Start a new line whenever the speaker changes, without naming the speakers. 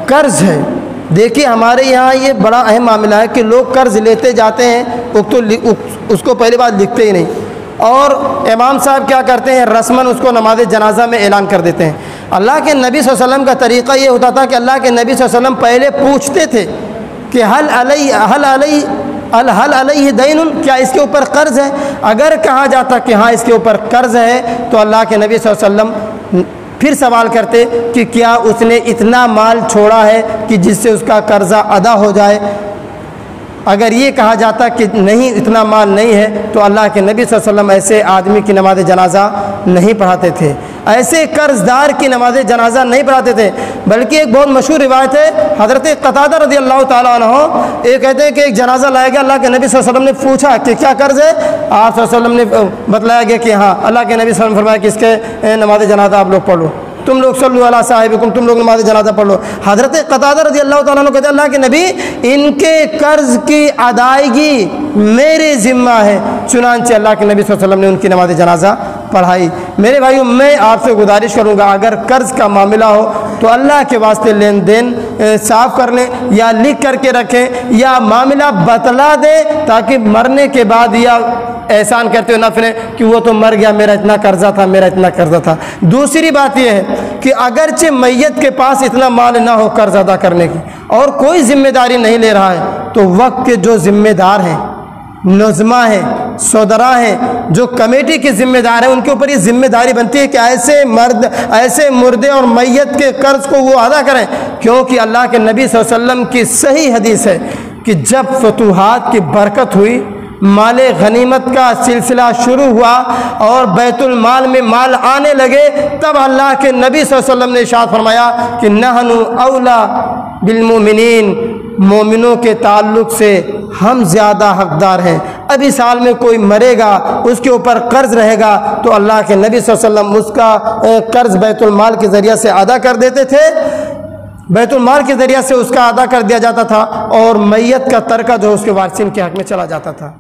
قرض ہے، دیکھیے ہمارے یہاں یہ بڑا اہم معاملہ ہے کہ لوگ قرض لیتے جاتے ہیں اس کو پہلی بات لکھتے ہی نہیں، اور امام صاحب کیا کرتے ہیں رسماً اس کو نماز جنازہ میں اعلان کر دیتے ہیں۔ اللہ کے نبی صلی اللہ علیہ وسلم کا طریقہ یہ ہوتا تھا کہ اللہ کے نبی صلی اللہ علیہ وسلم پہلے پوچھتے تھے کہ حل علیہ دین، کیا اس کے اوپر قرض ہے؟ اگر کہا جاتا کہ ہاں اس کے اوپر قرض ہے تو اللہ کے نبی صلی اللہ علیہ وسلم پھر سوال کرتے کہ کیا اس نے اتنا مال چھوڑا ہے کہ جس سے اس کا قرضہ ادا ہو جائے؟ اگر یہ کہا جاتا کہ نہیں اتنا مال نہیں ہے تو اللہ کے نبی صلی اللہ علیہ وسلم ایسے آدمی کی نماز جنازہ نہیں پڑھاتے تھے، ایسے قرض دار کی نماز جنازہ نہیں پڑھاتے تھے۔ بلکہ ایک بہت مشہور روایت ہے، حضرت قتادہ رضی اللہ تعالیٰ عنہ یہ کہتے ہیں کہ ایک جنازہ لایا گیا، اللہ کے نبی صلی اللہ علیہ وسلم نے پوچھا کہ کیا قرض ہے؟ آپ صلی اللہ علیہ وسلم نے بتلایا گیا کہ ہاں۔ اللہ کے نبی صلی اللہ علیہ وسلم نے فرمایا کہ اس کے نماز جنازہ آپ لوگ پڑھ لو، تم لوگ صلو علی صاحبکم، تم لوگ نماز جنازہ پڑھ لو۔ حضرت قتادہ رضی اللہ تعالیٰ عنہ کہتے ہیں اللہ کے نبی ان کے قرض کی ادائیگی میرے ذمہ ہے، چنانچہ اللہ کے نبی صلی اللہ علیہ وسلم نے ان کی نماز جنازہ پڑھائی۔ میرے بھائیوں، میں آپ سے گزارش کروں گا اگر قرض کا معاملہ ہو تو اللہ کے واسطے لین دین صاف کر لیں، یا لکھ کر کے رکھیں، یا معاملہ بتلا دیں تاکہ مرنے کے بعد یا احسان کرتے ہوئے نہ پھریں کہ وہ تو مر گیا، میرا اتنا قرضہ تھا، میرا اتنا قرضہ تھا۔ دوسری بات یہ ہے کہ اگرچہ میت کے پاس اتنا مال نہ ہو قرض ادا کرنے کی اور کوئی ذمہ داری نہیں لے رہا ہے، تو وقت کے جو ذمہ دار ہیں، نظمہ ہیں، سودرا ہیں، جو کمیٹی کے ذمہ دار ہیں، ان کے اوپر یہ ذمہ داری بنتی ہے کہ ایسے مردے اور میت کے قرض کو وہ ادا کریں، کیونکہ اللہ کے نبی صلی اللہ علیہ وسلم کی صحیح حدیث ہے کہ جب فتوحات کی برکت ہوئی، مال غنیمت کا سلسلہ شروع ہوا اور بیت المال میں مال آنے لگے، تب اللہ کے نبی صلی اللہ علیہ وسلم نے ارشاد فرمایا کہ نحن اولا بالمؤمنین، مومنوں کے تعلق سے ہم زیادہ حقدار ہیں۔ ابھی سال میں کوئی مرے گا، اس کے اوپر قرض رہے گا تو اللہ کے نبی صلی اللہ علیہ وسلم اس کا قرض بیت المال کے ذریعہ سے ادا کر دیتے تھے، بیت المال کے ذریعہ سے اس کا ادا کر دیا جاتا تھا، اور میت کا ترکہ جو اس کے وارثین کے حق میں چلا جاتا تھا۔